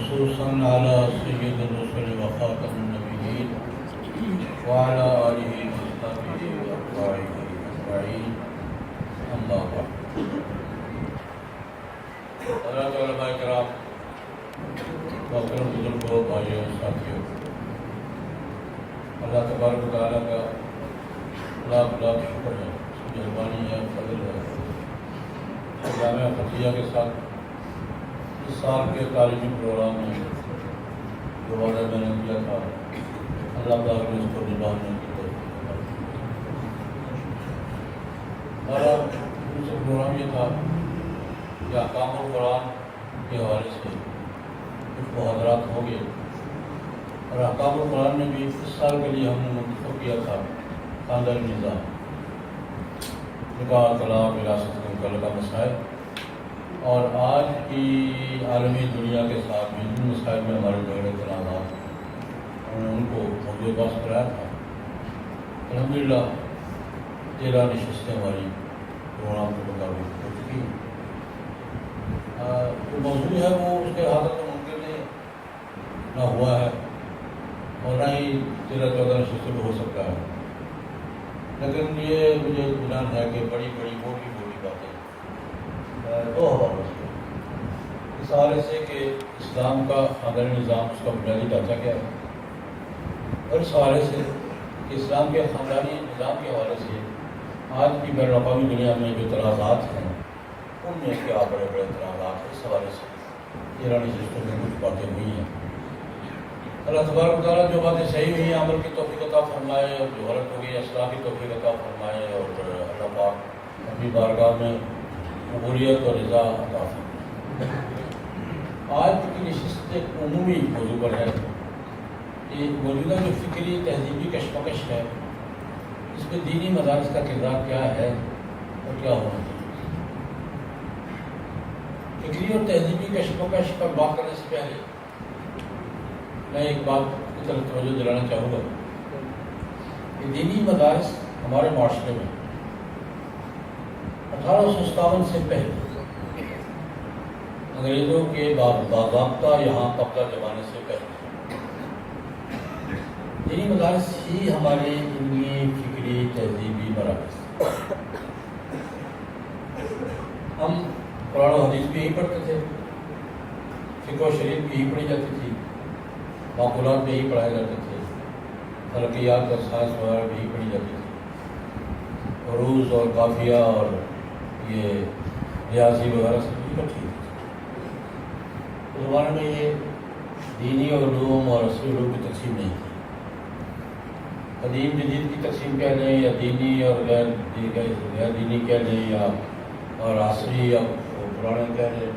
خصوصاً على سید الرسل وخاتم النبیین وعلى آلہ وصحبہ وأتباعہ أجمعین اما بعد۔ حضرات علماء کرام، محترم بزرگوں، بھائیوں، ساتھیوں، اللہ تبارک و تعالیٰ کا لاکھ لاکھ شکر ہے، مہربانی ہے، فضل ہے۔ جامعہ فتحیہ کے ساتھ اس سال کے تعلیمی پروگرام میں جو وعدہ میں نے کیا تھا، اللہ تعالیٰ نے اس کو نبھانے کی توفیق عطا کی۔ ہمارا دوسرا پروگرام یہ تھا کہ احکام القرآن کے حوالے سے کچھ محاضرات ہوں گے، اور احکام القرآن میں بھی اس سال کے لیے ہم نے منتخب کیا تھا خاندانی نظام، نکاح، طلاق، وراثت کے متعلقہ مسائل، اور آج کی عالمی دنیا کے ساتھ بھی جن مسائل میں ہمارے جھگڑے تنازعات ہم نے ان کو موضوع بحث کرایا تھا۔ الحمدللہ 13 نشستیں ہماری پروگرام کے مطابق ہو چکی ہیں۔ جو موضوع ہے وہ اس کے حالت میں ممکن نہیں نہ ہوا ہے اور نہ ہی 13-14 نشستوں میں ہو سکتا ہے، لیکن یہ مجھے اطمینان ہے کہ بڑی بڑی موٹی موٹی باتیں دو حوالوں سے، اس حوالے سے کہ اسلام کا خاندانی نظام، اس کا بنیادی ڈھانچہ کیا ہے، اور اس حوالے سے کہ اسلام کے خاندانی نظام کے حوالے سے آج کی بین الاقوامی دنیا میں جو تنازعات ہیں ان میں کیا بڑے بڑے تنازعات ہیں، اس حوالے سے 13 نشستوں میں کچھ باتیں ہوئی ہیں۔ اللہ تبارک و تعالیٰ جو باتیں صحیح ہوئی ہیں عمل کی توفیق عطا فرمائے، اور جو غلط ہو گئی اصلاح کی توفیق عطا فرمائے، اور اللہ پاک اپنی بارگاہ میں قبولیت اور رضا عطا فرمائے۔ آج کی نشست ایک عمومی موضوع پر ہے کہ موجودہ جو فکری تہذیبی کشمکش ہے اس میں دینی مدارس کا کردار کیا ہے اور کیا ہونا چاہیے۔ فکری اور تہذیبی کشمکش پر بات کرنے سے پہلے میں ایک بات کی طرف توجہ دلانا چاہوں گا کہ دینی مدارس ہمارے معاشرے میں 1857 سے پہلے انگریزوں کے باضابطہ یہاں قبضہ جمانے سے پہلے دینی مدارس ہی ہمارے علمی، فکری، تہذیبی مراکز۔ ہم قرآن و حدیث بھی یہی پڑھتے تھے، فقہ و شریعت بھی یہی پڑھی جاتی تھی، معقولات بھی یہی پڑھائے جاتے تھے، فلکیات اور سائنس وغیرہ بھی یہی پڑھی جاتی تھی، عروض اور قافیہ اور یہ ریاضی وغیرہ سب اکٹھی تھی۔ اس زمانے میں یہ دینی علوم اور عصری علوم کی تقسیم نہیں تھی۔ قدیم جدید کی تقسیم کہہ لیں یا دینی اور غیر دینی کہہ لیں، یا اور عصری یا پرانے کہہ لیں،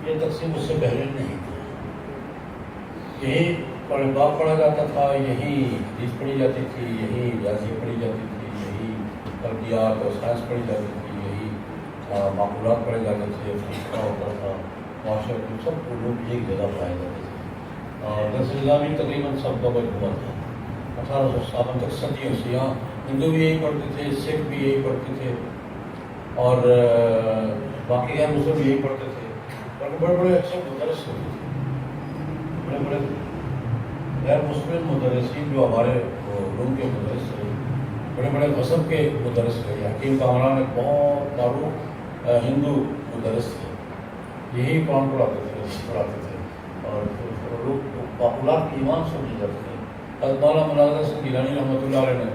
یہ تقسیم اس سے پہلے نہیں تھی۔ یہی باب پڑھا جاتا تھا، یہی حدیث پڑھی جاتی تھی، یہی ریاضی پڑھی جاتی تھی، یہی فلکیات اور سائنس پڑھی جاتی تھی، یہی معقولات پڑھے جاتے تھے، فلسفہ ہوتا تھا، معاشرت سب علوم ایک جگہ پڑھائے جاتے تھے، اور درس نظامی تقریباً سب کا مجموعہ تھا 1857 تک، صدیوں سے۔ یہاں ہندو بھی یہی پڑھتے تھے، سکھ بھی یہی پڑھتے تھے، اور باقی غیر مسلم بھی یہی پڑھتے تھے، اور بڑے بڑے اچھے مدرس ہوتے تھے، بڑے بڑے غیر مسلم مدرسین جو ہمارے علوم کے مدرس تھے، بڑے بڑے مذہب کے مدرس تھے۔ حکیم کامران ایک بہت معروف ہندو مدرس تھے، یہی قرآن پڑھاتے تھے اور لوگ معقولات کی ایمان سمجھے جاتے تھے۔ حضرت مولانا مناظر حسن گیلانی رحمۃ اللہ علیہ نے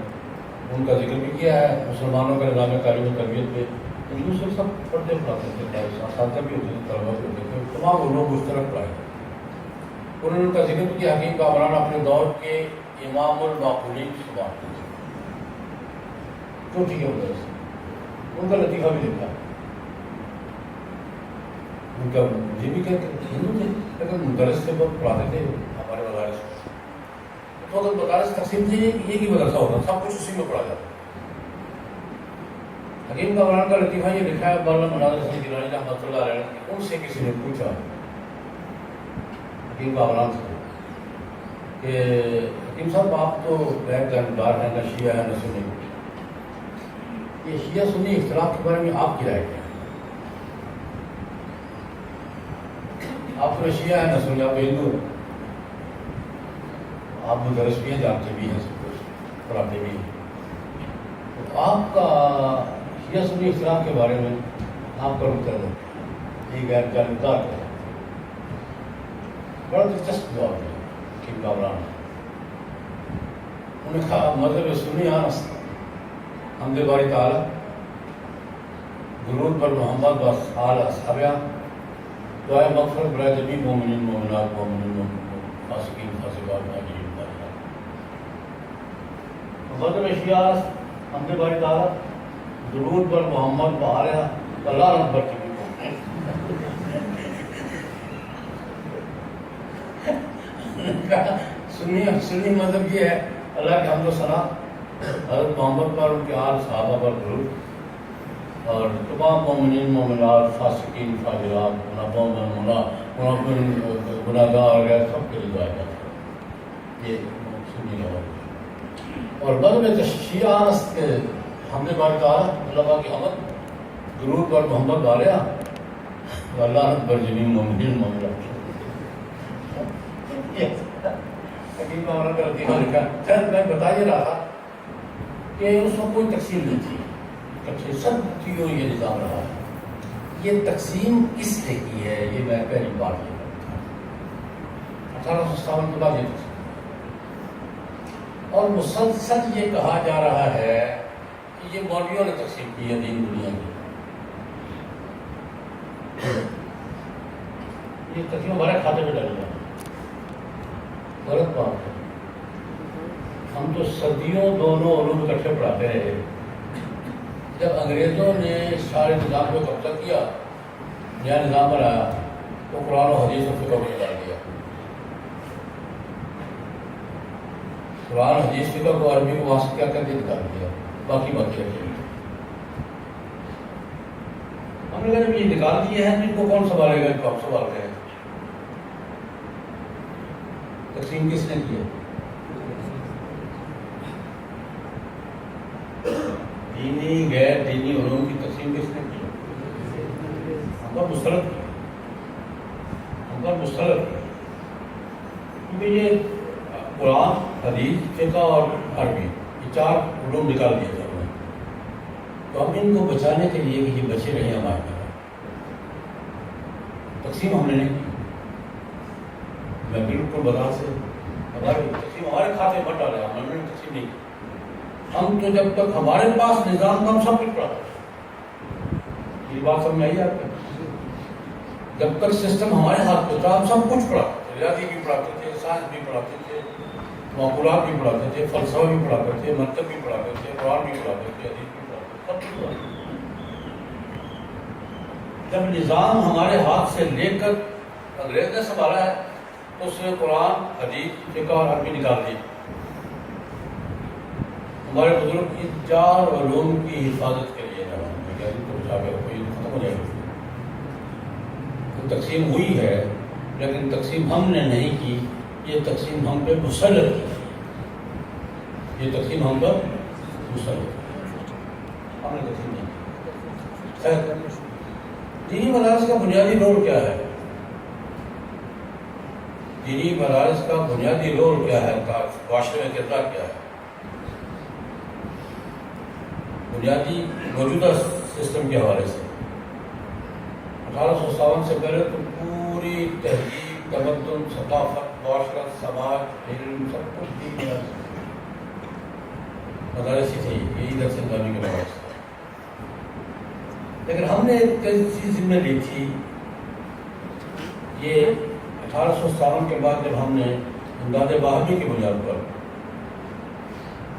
ان کا ذکر بھی کیا ہے، مسلمانوں کے نظام تعلیم و تربیت پہ دوسرے سب پڑھتے پڑھاتے تھے، اساتذہ بھی ہوتے تھے، طلبہ بھی ہوتے تھے، تمام علوم مشترک پڑھائے۔ انہوں نے ان کا ذکر بھی کیا، حکیم کامران اپنے دور کے امام المعقولین شمار تھے، چوٹی کے مدرس، ان کا لطیفہ بھی لکھا۔ ان کا یہ بھی کہتے ہندو تھے لیکن مدرس سے بہت پڑھاتے تھے ہمارے مدارس۔ تو اگر مدارس تقسیم تھی، ایک ہی مدرسہ ہوتا، سب کچھ اسی میں پڑھا جاتا۔ حکیم کامران کا لطیفہ یہ لکھا ہے مولانا مناظر حسن گیلانی رحمۃ اللہ علیہ نے، ان سے کسی نے پوچھا حکیم کامران سے کہ حکیم صاحب آپ تو غیر جانبدار ہیں، نہ شیعہ ہے نہ سنی، یہ شیعہ سنی اختلاف کے بارے میں آپ کی رائے کیا ہے؟ آپ تو شیعہ ہیں نہ سنیں، آپ ہندو ہیں، آپ مدرس بھی ہیں، جانتے بھی ہیں، سب کچھ پڑھاتے بھی ہیں، تو آپ کا شیعہ سنی اختلاف کے بارے میں آپ کا نقطہ نظر یہ غیر جانبدار ہے. بڑا دلچسپ جواب ہے کہ کامران انہوں نے کہا مذہب سنی آنست حمد باری تعالیٰ درود پر محمد و آل اصحابہ دعائے مغفرت برائے جمیع مومنین مومنات مومنین فاسقین فاسقات مہاجرین مہاجرات. مذہب شیعہ حمد باری تعالیٰ درود پر محمد و آل اللہ اکبر کی سنی مذہب یہ ہے اللہ کے حمد و ثنا حضرت محمد پر، ان کے آل صحابہ پر درود، اور تمام مومنین مومنات فاسقین فاجرات گناہگار غیر سب کے لیے دعائیں کرتے ہیں. یہ سنی ہے. اور مذہب شیعہ آنست کے حمد باری تعالیٰ اللہ کی حمد درود پر محمد والیہ اللہ اکبر جمیع مومنین مومنات. میں بتا یہ رہا تھا کہ اس میں کوئی تقسیم نہیں تھی، سب چیزوں یہ نظام رہا ہے. یہ تقسیم کس نے کی ہے یہ میں پہلی بات یہ کرتا ہوں. 1857 کے بعد یہ تقسیم اور مسلسل یہ کہا جا رہا ہے کہ یہ مولویوں نے تقسیم کی ہے دین دنیا کی. یہ تقسیم ہمارے کھاتے میں ڈال گیا، غلط بات ہے. ہم تو صدیوں دونوں علوم اکٹھے پڑھاتے رہے. جب انگریزوں نے سارے نظام کو قبضہ کیا، نیا نظام بنایا، تو قرآن و حدیث اور فقہ کو نکال دیا. قرآن حدیث فقہ کو عربی کو وہاں سے کیا کر کے نکال دیا، باقی رکھے. ہم نے کہا جب یہ نکال دیے ہیں تو ان کو کون سنبھالے گا؟ ان کو ہم سنبھالتے ہیں. تقسیم کس نے کی ہے؟ دینی غیر دینی علوم کی تقسیم کس نے کی؟ ہم پر مستلط کی، ہم پر مستلط کی. کیونکہ یہ قرآن حدیث فقہ اور عربی یہ 4 علوم نکال دیے تھے ہم نے. تو ہم ان کو بچانے کے لیے کہ یہ بچے رہے ہمارے پاس، تقسیم ہم نے نہیں کی. میں بالکل بتا سے ہماری تقسیم ہمارے کھاتے میں ڈالے، ہم نے تقسیم نہیں کی. ہم تو جب تک ہمارے پاس نظام کا ہم سب کچھ پڑھاتے، یہ بات سمجھ میں آئی آپ کو؟ جب تک سسٹم ہمارے ہاتھ پہ تھا ہم سب کچھ پڑھاتے تھے. ریاضی بھی پڑھاتے تھے، سائنس بھی پڑھاتے تھے، معقولات بھی پڑھاتے تھے، فلسفہ بھی پڑھاتے تھے، منطق بھی پڑھاتے تھے، قرآن بھی پڑھاتے تھے، حدیث بھی پڑھاتے تھے، سب کچھ پڑھاتے تھے. جب نظام ہمارے ہاتھ سے لے کر انگریز نے سنبھالا ہے تو اس نے قرآن حدیث فقہ اور عربی نکال دی. ہمارے بزرگ ان 4 علوم کی حفاظت کے لیے ختم ہو جائے گا. تو تقسیم ہوئی ہے لیکن تقسیم ہم نے نہیں کی، یہ تقسیم ہم پہ مسلط کی. یہ تقسیم ہم پر مسلط ہم نے تقسیم نہیں کی. خیر، دینی مدارس کا بنیادی رول کیا ہے؟ دینی مدارس کا بنیادی رول کیا ہے؟ معاشرے میں کردار کیا ہے؟ بنیادی موجودہ سسٹم کے حوالے سے 1857 سے پہلے تو پوری تہذیب، تمدن، ثقافت، معاشرت، سماج، علم سب کچھ دینی مدارس ہی تھی. یہی درس اسلامی کے مدارس تھا. لیکن ہم نے ایک چیز ذمہ لی تھی. یہ 1857 کے بعد جب ہم نے امداد باہمی کی بنیاد پر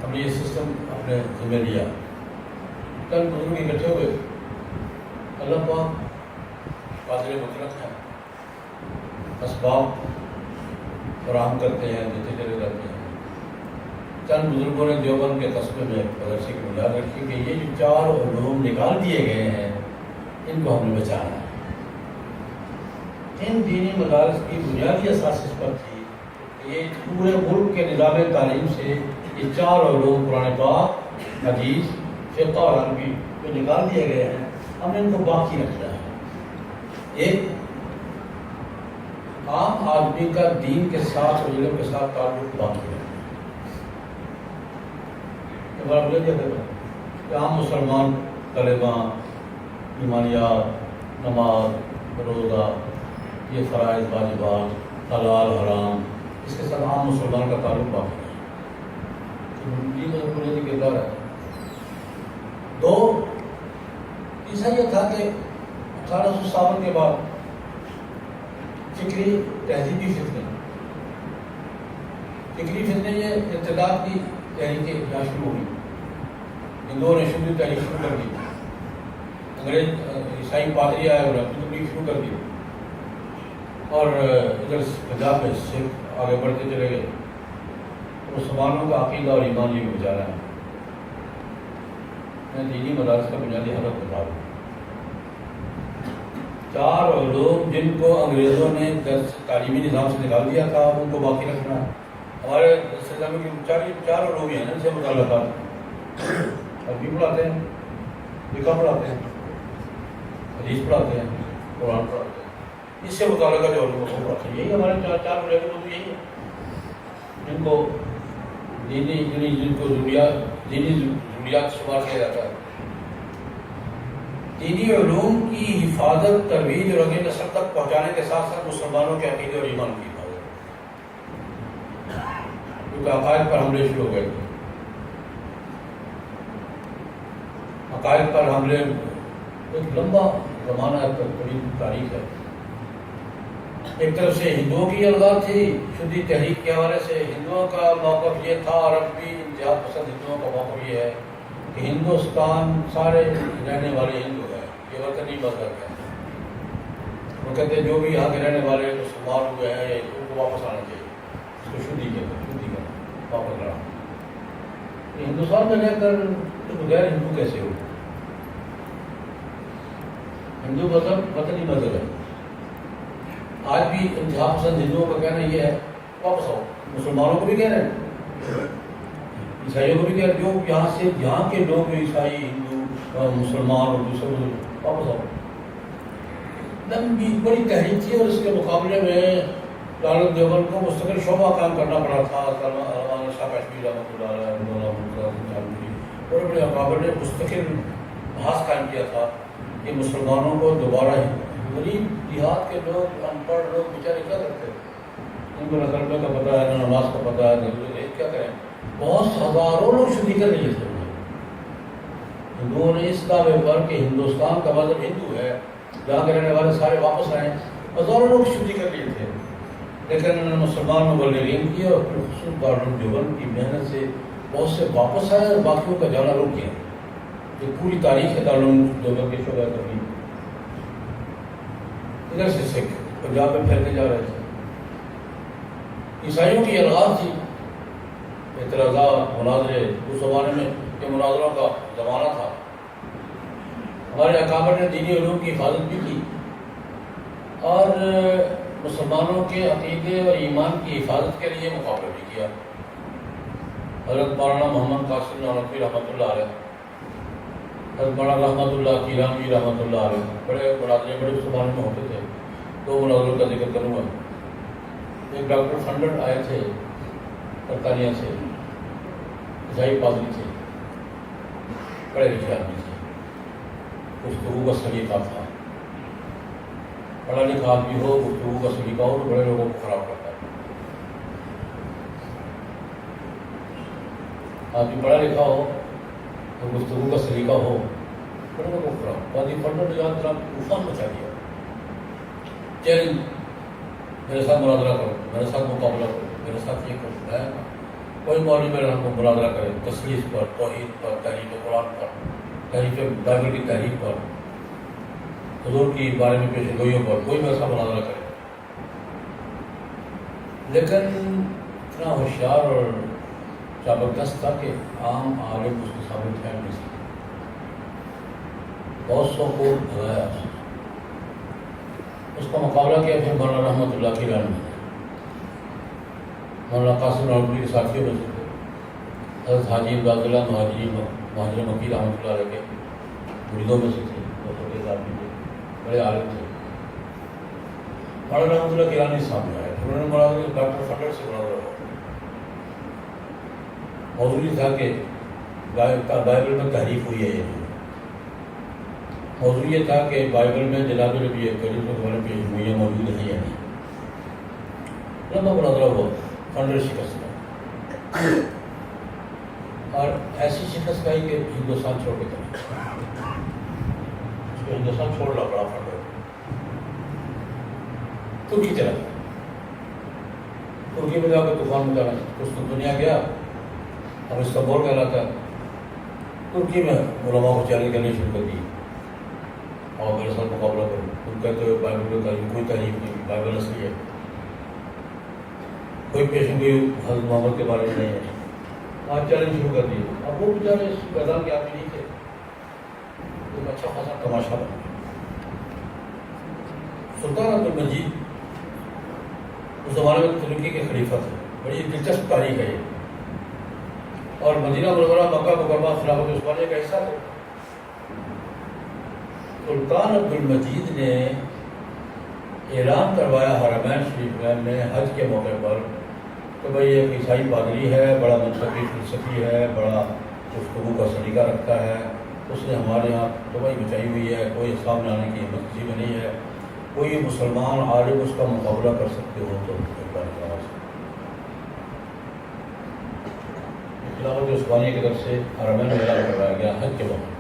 ہم نے یہ سسٹم اپنے ذمہ لیا، کل بزرگ اکٹھے ہوئے. اللہ پاک قادر مطلق ہے، اسباب فراہم کرتے ہیں، دیتے چلے جاتے ہیں. چند بزرگوں نے دیوبند کے قصبے میں مدرسے کی بنیاد رکھی کہ یہ جو 4 علوم نکال دیے گئے ہیں ان کو ہم نے بچانا ہے. ان دینی مدارس کی بنیادی اساس اس پر تھی کہ یہ پورے ملک کے نظام تعلیم سے یہ 4 علوم قرآن پاک، حدیث، فقہ اور عربی جو نکال دیے گئے ہیں ہم نے ان کو باقی رکھنا ہے. ایک عام آدمی کا دین کے ساتھ اور علم کے ساتھ تعلق باقی ہے. کہ عام مسلمان طلباء ایمانیات نماز روزہ یہ فرائض واجبات حلال حرام اس کے ساتھ عام مسلمان کا تعلق باقی ہے. یہ مطلب بنیادی کردار ہے. دو تیسرا یہ تھا کہ 1857 کے بعد فکری تہذیبی فتنے یہ ارتداد کی تحریکیں یہاں شروع ہوئی. ہندوؤں نے شروع تحریک شروع کر دی. انگریز عیسائی پادری آئے اور اپنی تبلیغ شروع کر دی اور ادھر پنجاب میں سکھ آگے بڑھتے چلے گئے. مسلمانوں کا عقیدہ اور ایمان یہ گزارا ہے. میں دینی مدارس کا بنیادی ہدف بتا رہا ہوں. 4 علوم جن کو انگریزوں نے تعلیمی نظام سے نکال دیا تھا ان کو باقی رکھنا ہے. ہمارے نظام کی 4 علوم ہیں جن سے متعلقات عربی پڑھاتے ہیں, فقہ پڑھاتے ہیں, حدیث پڑھاتے ہیں, قرآن پڑھاتے ہیں. اس سے متعلقہ جو علوم کو پڑھاتے ہیں یہی ہمارے 4 علوم یہی ہیں جن کو جن کو ضروریات شمار کیا جاتا ہے. دینی علوم کی حفاظت ترویج اور اگلی نسل تک پہنچانے کے ساتھ ساتھ مسلمانوں کے عقیدے اور ایمان کی حفاظت, کیونکہ عقائد پر حملے شروع ہو گئے تھے. عقائد پر حملے ایک لمبا زمانہ ہے, بڑی تاریخ ہے. ایک طرف سے ہندوؤں کی الغاز تھی شدید تحریک کے حوالے سے. ہندوؤں کا موقف یہ تھا اور اب بھی انتہا پسند ہندوؤں کا موقف یہ ہے کہ ہندوستان سارے رہنے والے ہندو ہیں, یہ وطنی مذہب ہے. وہ کہتے ہیں جو بھی یہاں کے رہنے والے مسلمان ہوئے ہیں ان کو واپس آنا چاہیے, اس کو شدھی کرنا واپس لانا. ہندوستان میں رہ کر بغیر ہندو کیسے ہو؟ ہندو مذہب وطنی مذہب ہے. آج بھی انتہا پسند ہندوؤں کا کہنا یہ ہے واپس آؤ. مسلمانوں کو بھی کہہ رہے ہیں, عیسائیوں کو بھی کہہ رہے ہیں, جو یہاں سے یہاں کے لوگ عیسائی ہندو مسلمان اور دوسرے واپس آؤ. لمبی بڑی تحریک تھی اور اس کے مقابلے میں دارالعلوم دیوبند کو مستقل شعبہ کام کرنا پڑا تھا. مولانا شاہ کشمیری رحمۃ اللہ علیہ بڑے بڑے اکابر نے مستقل بحث قائم کیا تھا کہ مسلمانوں کو دوبارہ غریب دیہات کے لوگ ان پڑھ لوگ بیچارے کیا کرتے ہیں, ان کو نہ کلمے کا پتہ ہے نہ نماز کا پتہ ہے, کیا کریں. بہت ہزاروں لوگ شدید کر رہی ہے. ہندوؤں نے اس دعوے پر کہ ہندوستان کا مذہب ہندو ہے, جہاں کے رہنے والے سارے واپس آئے, ہزاروں لوگ شدید کر لیے تھے. لیکن انہوں نے مسلمان مبلغین کی اور خصوص دارالعلوم دیوبند کی محنت سے بہت سے واپس آئے اور باقیوں کا جانا رک گیا. یہ پوری تاریخ ہے دارالعلوم دیوبند کے شعبہ تبلیغ. ادھر سے سکھ پنجاب میں پھیلتے جا رہے تھے. عیسائیوں کی الغاز تھی, اعتراضات مناظرے. اس زمانے میں یہ مناظروں کا زمانہ تھا. ہمارے اکابر نے دینی علوم کی حفاظت بھی کی اور مسلمانوں کے عقیدے اور ایمان کی حفاظت کے لیے مقابلہ بھی کیا. حضرت مولانا محمد قاسم نانوتوی رحمۃ اللہ علیہ, حضرت مولانا رحمۃ اللہ کیرانوی رحمۃ اللہ علیہ, بڑے مناظرے بڑے اس زمانے میں ہوتے تھے. 2 مناظروں کا ذکر کروں گا. ایک ڈاکٹر فنڈر آئے تھے برطانیہ سے, عیسائی پادری تھے, بڑے لکھے آدمی تھے. گفتگو کا سلیقہ تھا. پڑھا لکھا آدمی ہو, گفتگو کا سلیقہ ہو تو بڑے لوگوں کو خراب کرتا ہے. آدمی پڑھا لکھا ہو تو گفتگو کا سلیقہ ہو, بڑے لوگوں کو خراب. پادری فنڈر نے یاد رکھ طوفان مچا دیا. چیلنج, میرے ساتھ مناظرہ کرو, میرے ساتھ مقابلہ کرو, میرے ساتھ یہ کرو. میں کوئی مولوی میرے ہم کو مناظرہ کرے تثلیث پر, توحید پر, تحریف قرآن پر, تحریف بائبل کی تحریف پر, حضور کی بارے میں پیش گوئیوں پر, کوئی بھی ایسا مناظرہ کرے. لیکن اتنا ہوشیار اور زبردست تھا کہ عام عالم اس کے سامنے ٹھہر نہیں سکتے. بہت سو کو بھگایا. اس کا مقابلہ کیا پھر مولانا رحمۃ اللہ کی رحمت نے. مولانا قاسم نانوتوی کے ساتھیوں میں سے حضرت حاجی امداد اللہ مہاجر مکی رحمۃ اللہ علیہ کے مریدوں میں سے تھے. بہت بڑے آدمی تھے, بڑے عالم تھے. مولانا رحمۃ اللہ کیلانی سامنے آئے، انہوں نے مولانا ڈاکٹر فنڈر سے مناظرہ ہوا۔ موضوع یہ تھا کہ بائبل میں تحریف ہوئی ہے یا نہیں۔ موضوع یہ تھا کہ بائبل میں جناب نبی کریم صلی اللہ علیہ وسلم پیش گوئیاں موجود ہیں یا نہیں۔ لمبا مناظرہ ہوا، فنڈر شکست کا، اور ایسی شکست کا کہ ہندوستان چھوڑ کے چلے، اس کو ہندوستان چھوڑنا پڑا فنڈر، ترکی چلا گیا۔ ترکی میں جا کے طوفان مچانا، کچھ تو دنیا گیا، اب استنبول کہلاتا ہے۔ ترکی میں علماء کو چیلنج کرنے شروع کر دی، اور میرے ساتھ مقابلہ کروں، تم کہتے ہو بائبل کا کوئی تعریف نہیں، بائبل اصلی ہے، کوئی پیشن گوئی حضرت محمد کے بارے میں نہیں ہے، آج چیلنج شروع کر دیے۔ اب وہ بیچارے اس میدان کے آدمی نہیں تھے، ایک اچھا خاصا تماشا بن گیا۔ سلطان عبد المجید اس زمانے میں ترکی کے خلیفہ تھے، بڑی دلچسپ تاریخ ہے یہ، اور مدینہ منورہ مکہ مکرمہ خلافت عثمانیہ کا حصہ تھے۔ سلطان عبد المجید نے اعلان کروایا حرمین شریف میں حج کے موقع پر کہ بھائی ایک عیسائی پادری ہے، بڑا منطقی فلسفی ہے، بڑا گفتگو کا سلیقہ رکھتا ہے، اس نے ہمارے یہاں تباہی مچائی ہوئی ہے، کوئی سامنے آنے کی ہمت کسی میں نہیں ہے، کوئی مسلمان عالم اس کا مقابلہ کر سکتے ہو تو خلافت عثمانیہ کی طرف سے حرمین میں اعلان کروایا گیا حج کے موقع۔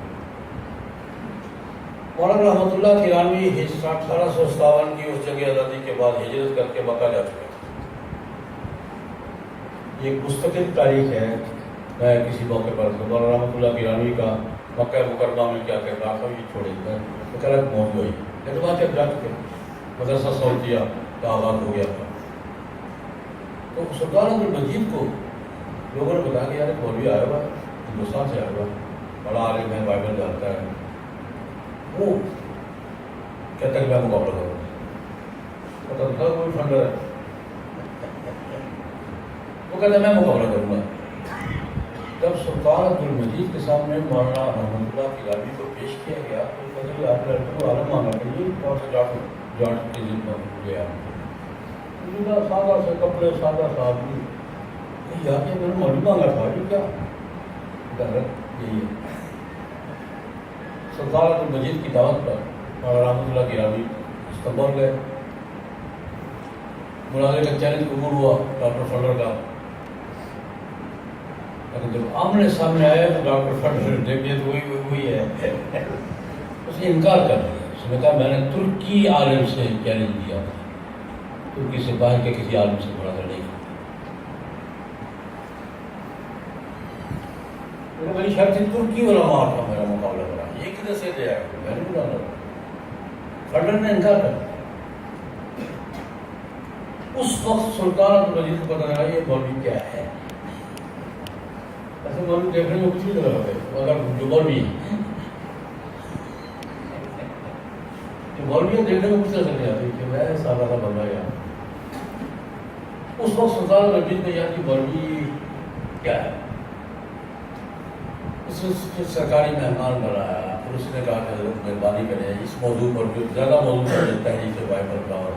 مولانا رحمۃ اللہ کیلانی 1857 کی اس جنگ آزادی کے بعد ہجرت کر کے مکہ جا چکے تھے۔ یہ ایک مستقل تاریخ ہے۔ میں کسی موقع پر مولانا رحمۃ اللہ کیلانی کا مکہ مکرمہ میں کیا کہنا تھا یہ چھوڑے گا، ایک الگ موضوع ہے، لیکن وہاں سے جا چکے مدرسہ سعودیہ کا آغاز ہو گیا تھا۔ تو سلطان عبد المجید کو لوگوں نے بتایا کہ یار ایک مولوی آیا ہوا، ہندوستان سے آیا ہوا، بڑا عالم ہے، بائبل جانتا ہے، وہ کہتا ہے کہ میں مقابلہ کروں، پتہ تھا کوئی فنڈر ہے، وہ کہتا ہے میں مقابلہ کروں گا۔ جب سلطان عبد المجید کے سامنے مولانا رحمۃ اللہ کیلانی کو پیش کیا گیا تو کہتے ہیں آپ لڑکے کو عالم مانگا کہ یہ کون سا جاٹ کی ذمہ گیا، سادہ سے کپڑے، سادہ سا آدمی، یار کہ میں نے مولوی مانگا تھا، یہ کیا غلط یہی ہے۔ سلطان عبد المجید کی دعوت پر مولانا رحمۃ اللہ کیلانی استنبول گئے، مناظرے کا چیلنج قبول ہوا ڈاکٹر فنڈر کا، لیکن جب آمنے سامنے آیا تو ڈاکٹر فنڈر نے دیکھ لیا تو وہی ہے، اس نے انکار کر دیا۔ اس نے کہا میں نے ترکی عالم سے چیلنج دیا تھا، ترکی سے باہر کے کسی عالم سے مناظرہ نہیں کیا۔ میری شرط تھی ترکی علماء کا میرا مقابلہ کرا، یہ کدھر سے دے آیا، میں نے بلانا۔ فنڈر نے انکار کر دیا۔ اس وقت سلطان عبد المجید کو پتہ لگا یہ مولوی کیا ہے، ایسے مولوی دیکھنے میں کچھ نہیں لگا ہے، اگر جو مولوی ہے مولوی دیکھنے میں کچھ نہیں آتی کہ میں سادہ سا بندہ یار۔ اس وقت سلطان عبد المجید نے یار کہ مولوی کیا ہے، اس نے سرکاری مہمان بنایا، پھر اس نے کہا کہ حضرت مہربانی کریں اس موضوع پر جو زیادہ موضوع ہے تحریف بائبل کا، اور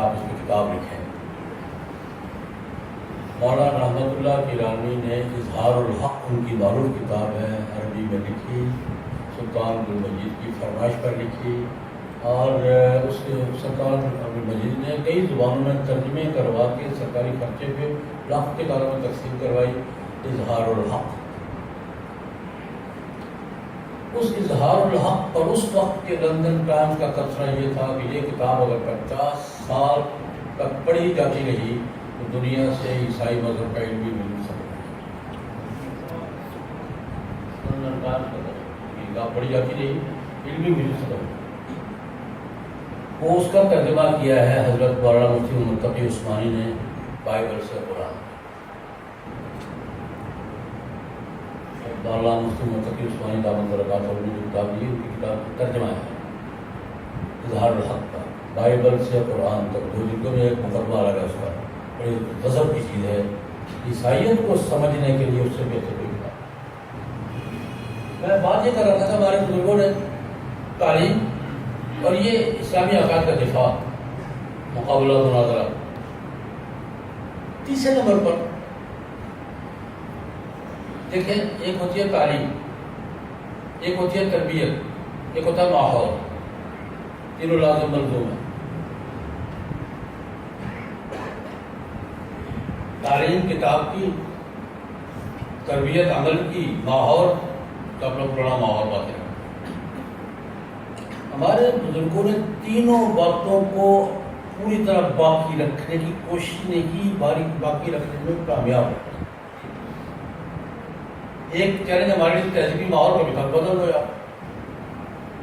آپ اس میں کتاب لکھیں۔ مولانا رحمۃ اللہ کیلانی نے اظہار الحق، ان کی معروف کتاب ہے، عربی میں لکھی، سلطان عبد المجید کی فرمائش پر لکھی، اور اس کے سلطان عبد المجید نے کئی زبانوں میں ترجمے کروا کے سرکاری خرچے پہ لاکھوں کے تعداد میں تقسیم کروائی اظہار الحق۔ اس اظہار الحق پر اس وقت کے لندن ٹائمز کا تبصرہ یہ تھا کہ یہ کتاب اگر 50 سال تک پڑھی جاتی رہی تو دنیا سے عیسائی مذہب کا علم بھی مل سکتا ہے۔ لندن ٹائمز کا یہ کتاب پڑھی جاتی رہی، علم بھی مل سکتا ہے۔ وہ اس کا ترجمہ کیا ہے حضرت مولانا مفتی محمد تقی عثمانی نے بائبل سے قرآن۔ مولانا مفتی محمد تقی عثمانی دامت برکاتہ نے جو کتاب دی، ان کی کتاب ترجمہ ہے اظہار الحق کا، بائبل سے قرآن تک، دو جلدوں میں ایک مقدمہ الگ ہے اس کا، بڑی غضب کی چیز ہے۔ عیسائیت کو سمجھنے کے لیے اس سے بہتر کوئی کتاب۔ میں بات یہ کر رہا تھا کہ ہمارے بزرگوں نے تعلیم اور یہ اسلامی عقائد کا دفاع مقابلہ مناظرہ. تیسرے نمبر پر دیکھیں، ایک ہوتی ہے تعلیم، ایک ہوتی ہے تربیت، ایک ہوتا ہے ماحول. تینوں لازم ملزوم ہیں. تعلیم کتاب کی، تربیت عمل کی، ماحول کا اپنا پرانا ماحول باقی رکھا. ہمارے بزرگوں نے تینوں باتوں کو پوری طرح باقی رکھنے کی کوشش نہیں کی، باقی رکھنے میں کامیاب ہے. ایک چیلنج ہمارے لیے تہذیبی ماحول کا بھی تھا، بدل ہو جائے.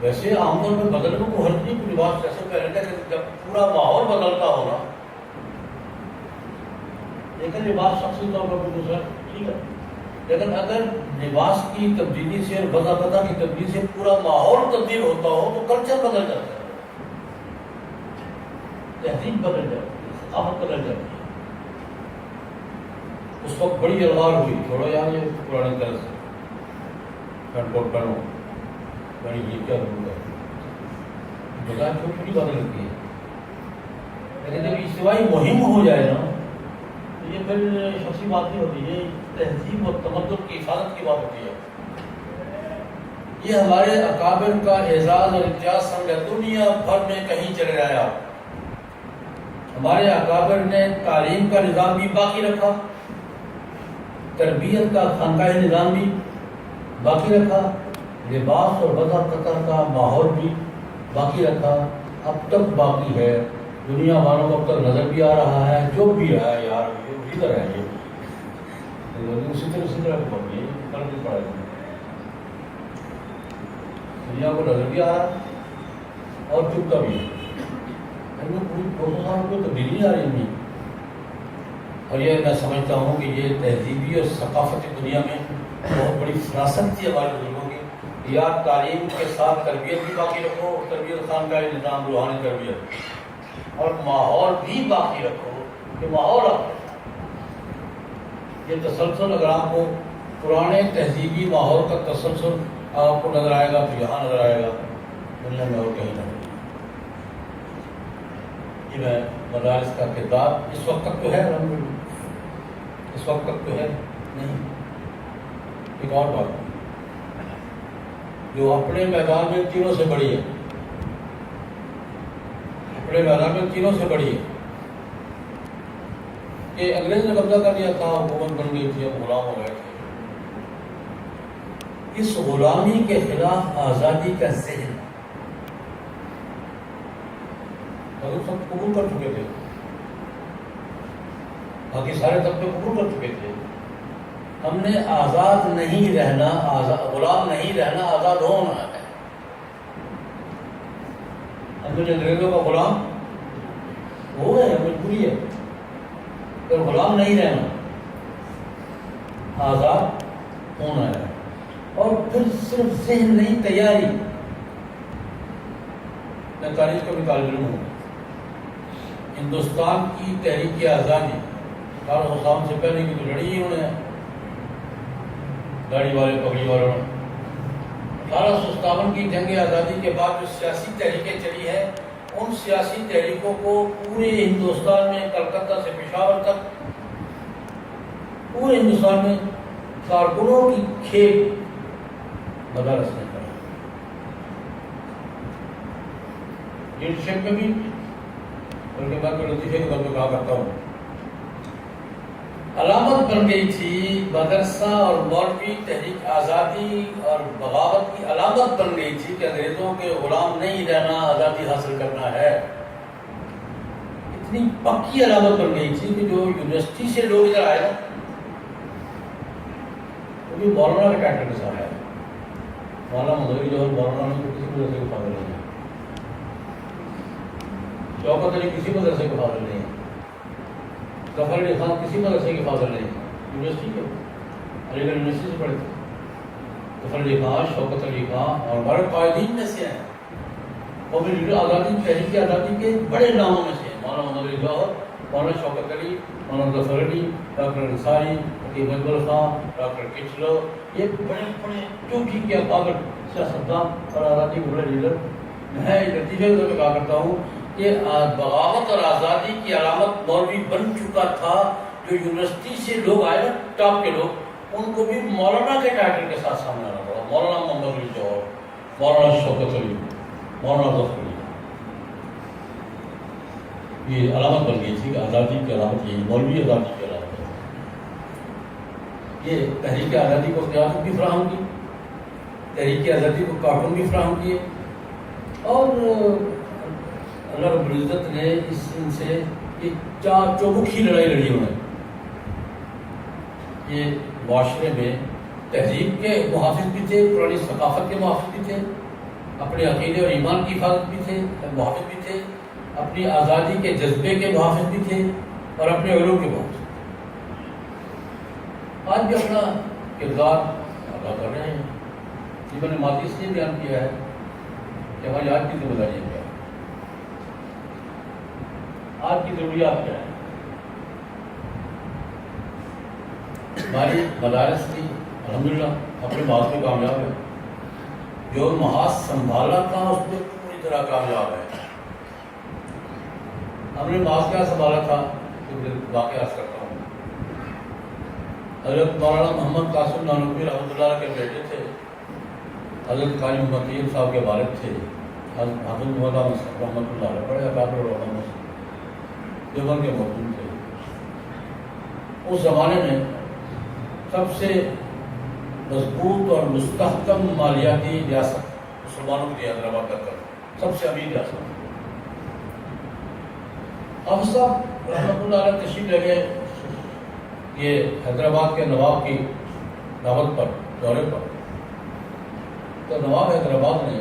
ویسے عام طور پہ بدلنے کو ہر چیز کو لباس کیسے پہننا کہ جب پورا ماحول بدلتا ہوگا. لیکن لباس شخصی طور پر دوسرا ٹھیک ہے، لیکن اگر لباس کی تبدیلی سے اور وضاحت کی تبدیلی سے پورا ماحول تبدیل ہوتا ہو تو کلچر بدل جاتا ہے، تہذیب بدل جاتی ہے، ثقافت بدل جاتی ہے. اس وقت بڑی الوار ہوئی، چھوڑو یار یہ پرانے طرح سے پینٹ کوٹ پہنو، بڑی یہ کیا ضرورت ہے، بجائے چھوٹی چھوٹی باتیں لگتی ہے. لیکن جب اجتماعی مہم ہو جائے نا، یہ پھر شخصی بات نہیں ہوتی، یہ تہذیب اور تمدن کی حفاظت کی بات ہوتی ہے. یہ ہمارے اکابر کا اعزاز اور امتیاز سمجھا، دنیا بھر میں کہیں چلے جایا. ہمارے اکابر نے تعلیم کا نظام بھی باقی رکھا، تربیت کا خانقاہی نظام بھی باقی رکھا، لباس اور وضع قطر کا ماحول بھی باقی رکھا. اب تک باقی ہے، دنیا والوں کو اب تک نظر بھی آ رہا ہے. جو بھی ہے یار یہ ادھر ہے، یہ اسی طرح باقی ہے، فرق نہیں پڑا ہے. دنیا کو نظر بھی آ رہا ہے اور چپتا بھی ہے. پوری 200 سال کو تبدیلی نہیں آ رہی ہے. اور یہ میں سمجھتا ہوں کہ یہ تہذیبی اور ثقافتی دنیا میں بہت بڑی فراست تھی ہمارے بزرگوں کی. یا تعلیم کے ساتھ تربیت بھی باقی رکھو، تربیت خانقاہی نظام، روحانی تربیت، اور ماحول بھی باقی رکھو کہ ماحول آپ یہ تسلسل اگر آپ کو پرانے تہذیبی ماحول کا تسلسل آپ کو نظر آئے گا تو یہاں نظر آئے گا، دنیا میں اور کہیں نظر. یہ میں مدارس کا کردار اس وقت تک تو ہے، اس وقت تک تو ہے نہیں. ایک اور بات جو اپنے میدان میں تینوں سے بڑی ہے، اپنے میدان میں تینوں سے بڑی ہے کہ انگریز نے قبضہ کر لیا تھا، حکومت بن گئی تھی، اب غلام ہو گئے تھے. اس غلامی کے خلاف آزادی کا ذہن حضور سب قبول کر چکے تھے، باقی سارے طبقے قبول کر چکے تھے. ہم نے آزاد نہیں رہنا، غلام نہیں رہنا، آزاد ہونا ہے. ہم تو انگریزوں کا غلام ہو گئے، مجبوری ہے، پر غلام نہیں رہنا، آزاد ہونا ہے. اور پھر صرف ذہن نہیں، تیاری. میں تاریخ کا بھی طالب علم ہوں. ہندوستان کی تحریک آزادی 1857 سے پہلے کی تو لڑی ہی انہوں نے، گاڑی والے پگڑی والوں نے. 1857 کی جنگ آزادی کے بعد جو سیاسی تحریکیں چلی ہیں، ان سیاسی تحریکوں کو پورے ہندوستان میں، کلکتہ سے پشاور تک پورے ہندوستان میں کارکنوں کی کھیپ مدارس نے کرا. لیڈرشپ میں بھی، بلکہ میں تو لطیفے کے طور پہ کہا کرتا ہوں، علامت بن گئی تھی مدرسہ اور مولوی تحریک آزادی اور بغاوت کی علامت بن گئی تھی کہ انگریزوں کے غلام نہیں رہنا، آزادی حاصل کرنا ہے. اتنی پکی علامت بن گئی تھی کہ جو یونیورسٹی سے لوگ ادھر آئے نا، وہ بھی مولانا کے ٹائٹل کے ساتھ آئے. مولانا مدعی جو مولانا نے کسی مدرسے کو فاضل نہیں ہے، شوکت علی کسی مدرسے کو فاضل نہیں ہے، ظفر علی خان کسی مدرسے کے فاضل نہیں ہے، یونیورسٹی کے علی گڑھ یونیورسٹی سے پڑھے تھے. ظفر علی خان، شوکت علی خان اور ہمارے قائدین میں سے ہیں، اور پھر لیڈر آزادی تحریک آزادی کے بڑے ناموں میں سے ہیں. مولانا محمد علی جوہر، مولانا شوکت علی، مولانا ظفر علی، ڈاکٹر انصاری، حکیم اکبر خان، ڈاکٹر کچلو، یہ بڑے بڑے چوٹی کے اکابر سیاستدان اور آزادی کے بڑے لیڈر. میں نتیجے میں کہا کرتا ہوں یہ بغاوت اور آزادی کی علامت مولوی بن چکا تھا. جو یونیورسٹی سے لوگ آئے نا ٹاپ کے لوگ, ان کو بھی مولانا کے ٹائٹل کے ساتھ سامنے آنا پڑا. مولانا محمد علی جوہر, مولانا شوکت علی, مولانا ظفر علی. یہ علامت بن گئی تھی کہ آزادی کی علامت یہی, مولوی آزادی کی علامت ہے. یہ تحریک آزادی کو قیادت بھی فراہم کی, تحریک آزادی کو کارکن بھی فراہم کیے, اور اللہ رب العزت نے ان سے چوبکی لڑائی لڑی انہوں نے. یہ معاشرے میں تہذیب کے محافظ بھی تھے, پرانی ثقافت کے محافظ بھی تھے, اپنے عقیدے اور ایمان کی حفاظت بھی تھے, محافظ بھی تھے, اپنی آزادی کے جذبے کے محافظ بھی تھے, اور اپنے علوم کے محافظ. آج بھی اپنا کردار ادا کر رہے ہیں. یہ میں نے ماضی اس لیے بیان کیا ہے کہ ہماری آج کی ذمہ داری کیا ہے, آج کی ضروریات کیا ہے. ہماری مدارس کی الحمدللہ اپنے محاذ میں کامیاب ہے. جو محاذ سنبھالا تھا اس میں پوری طرح کامیاب ہے. ہم نے محاذ کیا سنبھالا تھا, واقعہ عرض کرتا ہوں. حضرت مولانا محمد قاسم نانوتوی رحمۃ اللہ کے بیٹے تھے, حضرت قاری محمد طیب صاحب کے والد تھے, حضرت مولانا مصطفیٰ رحمۃ اللہ علیہ, بڑے اکابر علماء دیوبند کے مرحوم تھے. اس زمانے میں سب سے مضبوط اور مستحکم مالیاتی ریاست مسلمانوں کی حیدرآباد کا کر, سب سے امیر ریاست. اب سب رحمۃ اللہ علیہ تشریف لے گئے یہ حیدرآباد کے نواب کی دعوت پر, دورے پر. تو نواب حیدرآباد نے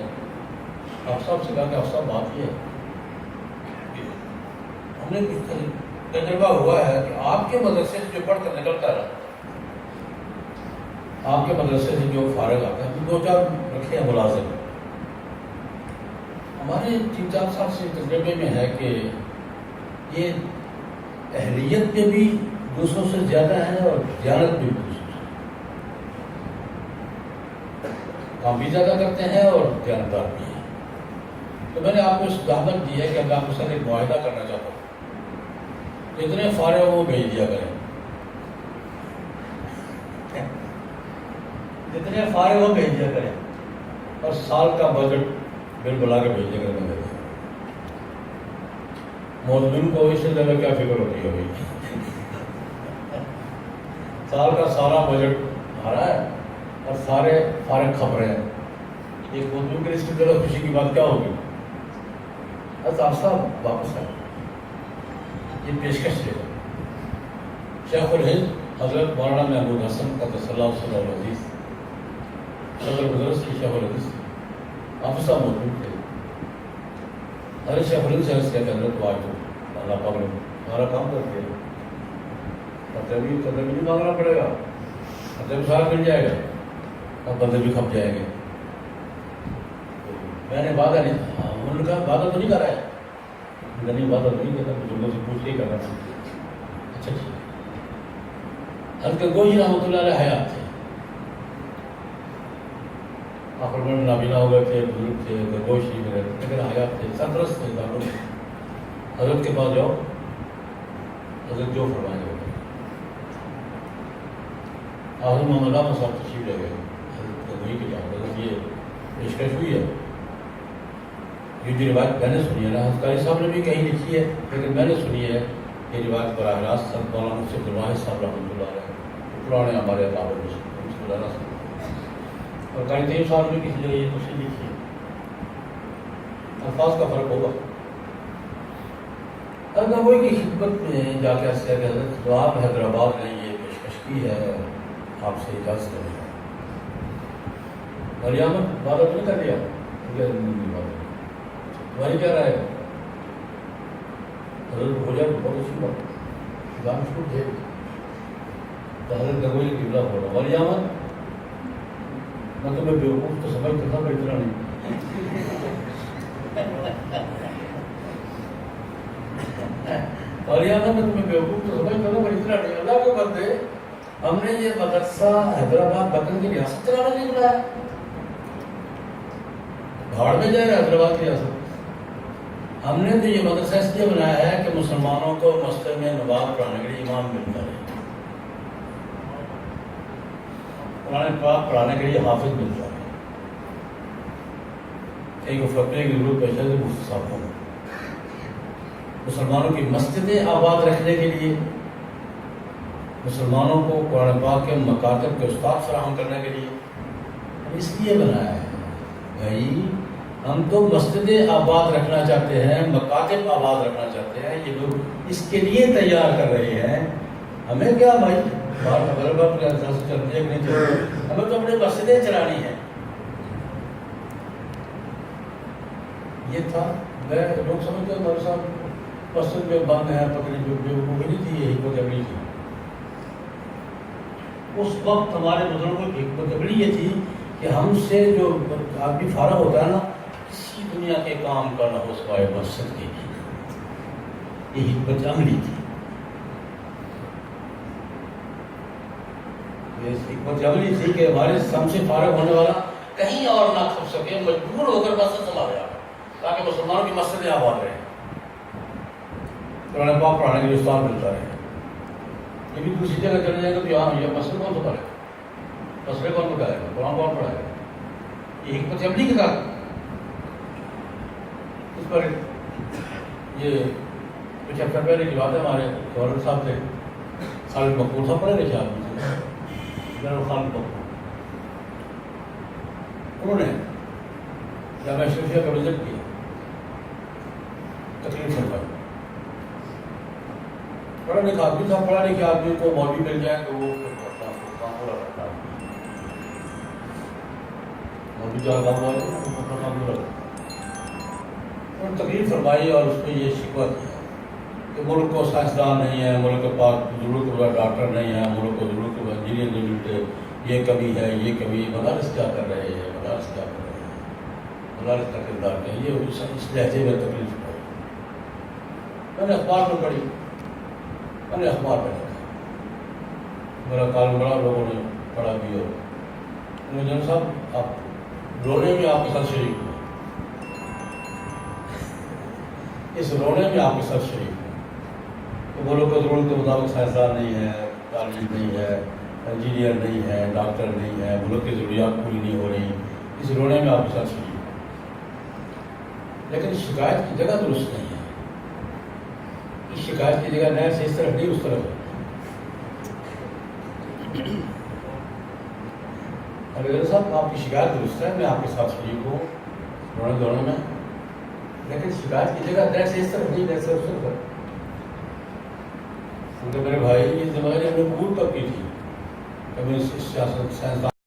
افسر سے کہا کہ افسر بات یہ ہے, ہم نے تجربہ ہوا ہے کہ آپ کے مدرسے سے جو پڑھ کر نکلتا ہے, آپ کے مدرسے سے جو فارغ آتے ہیں, 2-4 رکھے ہیں ملازم. ہمارے 3-4 سال سے تجربے میں ہے کہ یہ اہلیت میں بھی دوسروں سے زیادہ ہے اور دیانت بھی دوسروں سے, کام بھی زیادہ کرتے ہیں اور دیانتدار بھی ہیں. تو میں نے آپ کو اس دعوت دی ہے کہ میں آپ کے ساتھ ایک معاہدہ کرنا چاہتا ہوں, جتنے فارغ ہو وہ بھیج دیا کریں, جتنے فارغ ہو بھیج دیا کریں, اور سال کا بجٹ بل بلا کے بھیج دیا کریں. مولویوں کو اس سے زیادہ کیا فکر ہوتی ہے بھائی, سال کا سارا بجٹ آ رہا ہے اور سارے فارغ خبریں ہیں. ایک مولوی کے اس کی زیادہ خوشی کی بات کیا ہوگی. بس آپ صاحب واپس آئے, یہ پیشکش ہے. شیخ الہند حضرت مولانا محمود حسن قدس اللہ صلی اللہ عزیز صدر مدرس کی شیخ الحدیث آپ صاحب موجود تھے. حضرت شیخ الہند سے عرض کیا کہ حضرت آج تو اللہ پاک نے ہمارا کام کر دیا, قدر بھی مانگنا پڑے گا, قدر بھی سارا مل جائے گا, اور بندے بھی کھپ جائیں گے. میں نے وعدہ نہیں, انہوں نے کہا وعدہ تو نہیں کر رہا ہے, نہیں وعدہ نہیں کرتا, بزرگوں سے پوچھ کے کرنا. اچھا ٹھیک. حضرت گوئی رحمۃ اللہ علیہ حیات تھے, آخر میں نابینا ہو گئے تھے, بزرگ تھے, گوئی شریف میں رہتے, لیکن حیات تھے, سرپرست تھے داروں میں. حضرت کے پاس جاؤ, حضرت جو فرمائیں گے. آخر محمد اللہ صاحب تشریف لے گئے حضرت گوئی کے جاؤ. حضرت یہ پیشکش ہوئی ہے, یہ جو روایت میں نے سنی ہے نا, قاری صاحب نے بھی کہیں لکھی ہے, لیکن میں نے سنی ہے یہ روایت براہ راست سنت مولانا مفتی عبدالواحد صاحب رحمۃ اللہ علیہ پرانے ہمارے اکابر میں, اور قاری طیب صاحب نے کسی جگہ یہ تفصیل لکھی ہے. الفاظ کا فرق ہوگا. اگر وہی کی خدمت میں جا کے ایسا کہ حضرت جو آپ حیدرآباد نے یہ پیشکش کی ہے, آپ سے اجازت کریں گے. اور احمد عبادت نہیں کر لیا, تمہاری کیا رائے ہے؟ حضرت ہو جائے بہت اچھی بات, جان چھوٹ جائے. حضرت گگوئی قبلہ ہو رہا, اور احمد میں تمہیں بیوقوف تو سمجھتا تھا, پر اتنا نہیں. اور احمد میں تمہیں بیوقوف تو سمجھتا تھا, پر اتنا نہیں. اللہ کے بندے, ہم نے یہ مدرسہ حیدرآباد بکن کی ریاست چلانا نہیں بنایا, بھاڑ میں جائے حیدرآباد کی ریاست. ہم نے تو یہ مدرسہ اس لیے بنایا ہے کہ مسلمانوں کو مسجد میں نماز پڑھانے کے لیے امام ملتا رہے، قرآن پاک پڑھانے کے لیے حافظ ملتا ہے، ایک فتوے کی ضرورت پیش ہے تو مفتی صاحب ہوں، مسلمانوں کی مسجدیں آباد رکھنے کے لیے، مسلمانوں کو قرآن پاک کے مکاتب کے استاد فراہم کرنے کے لیے ہم اس لیے بنایا ہے بھائی، ہم تو مسجدیں آباد رکھنا چاہتے ہیں، مکاتب آباد رکھنا چاہتے ہیں، یہ لوگ اس کے لیے تیار کر رہے ہیں، ہمیں کیا بھائی بات چلتی ہے نہیں چلتی، ہمیں تو اپنے مسجدیں چلانی ہیں۔ یہ تھا میں لوگ سمجھتے ہیں ہمارے ساتھ مسجد میں بند ہے پکڑی جو وہ نہیں تھی، یہ حکمت عملی تھی اس وقت، ہمارے بزرگوں کی حکمت عملی یہ تھی کہ ہم سے جو آدمی فارغ ہوتا ہے نا، کسی دنیا کے کام کا نہ ہو سوائے مسجد کے لیے، یہ حکمت عملی تھی، یہ حکمت عملی تھی کہ ہمارے ہم سے فارغ ہونے والا کہیں اور نہ کھپ سکے، مجبور ہو کر مسجد چلا گیا تاکہ مسلمانوں کی مسجدیں آباد رہیں، قرآن پاک پڑھانے کے لیے استاد ملتا رہے۔ یہ بھی دوسری جگہ چلے جائے گا تو یہاں یہ مسئلہ کون سا پڑھے گا، مسئلے کون پڑھائے گا، قرآن کون پڑھائے گا، یہ حکمت عملی کے ساتھ اس پر یہ کچھ ہفتہ پہلے کی بات ہے، ہمارے گورنر صاحب تھے خالد مقبول صاحب، پڑھے لکھے آدمی تھے، جنرل خالد مقبول، انہوں نے جامعہ اشرفیہ کا وزٹ کیا، تقریر فرمائی، پڑھا لکھا آدمی تھا، پڑھا لکھا آدمی کو مولوی مل جائے تو وہ کام پورا کرتا ہے، مولوی جہاں کام ہوا ہے اپنا کام پورا کرتا ہے۔ انہوں نے تقریر فرمائی اور اس پہ یہ شکوہ کیا کہ ملک کو سائنسدان نہیں ہے، ملک کے پاس ضرورت کو ڈاکٹر نہیں ہے، ملک کو ضرورت کو انجینئر نہیں ملتے، یہ کمی ہے، یہ کمی، مدارس کیا کر رہے ہیں، مدارس کیا کر رہے ہیں، مدارس کا کردار کیا، یہ اس لہجے میں تقریر فرمائی۔ میں نے اخبار میں پڑھی، میں نے اخبار پڑھا، میرا کال بڑا لوگوں نے پڑھا بھی ہو، جنرل صاحب آپ رونے میں آپ کے ساتھ شریک ہوئے، اس رونے میں آپ کے ساتھ شریک ہوئے کہ ملک کو ضرورت کے مطابق سائنسدان نہیں ہے، تعلیم نہیں ہے، انجینئر نہیں ہے، ڈاکٹر نہیں ہے، ملک کی ضروریات پوری نہیں ہو رہی، اس رونے میں آپ کے ساتھ شریک ہوئے، لیکن شکایت کی جگہ درست نہیں ہے، اس شکایت کی جگہ نہر سے اس طرف نہیں اس طرف ہے۔ ڈاکٹر صاحب آپ کی شکایت درست ہے، میں آپ کے ساتھ شریک ہوں رونے دھونے میں، لیکن شکایت کی جگہ نہر سے اس طرف نہیں، نہر سے اس طرف ہے، کیونکہ میرے بھائی یہ ذمہ داری ہم نے قبول کب کی تھی کہ میں سیاست سائنسدان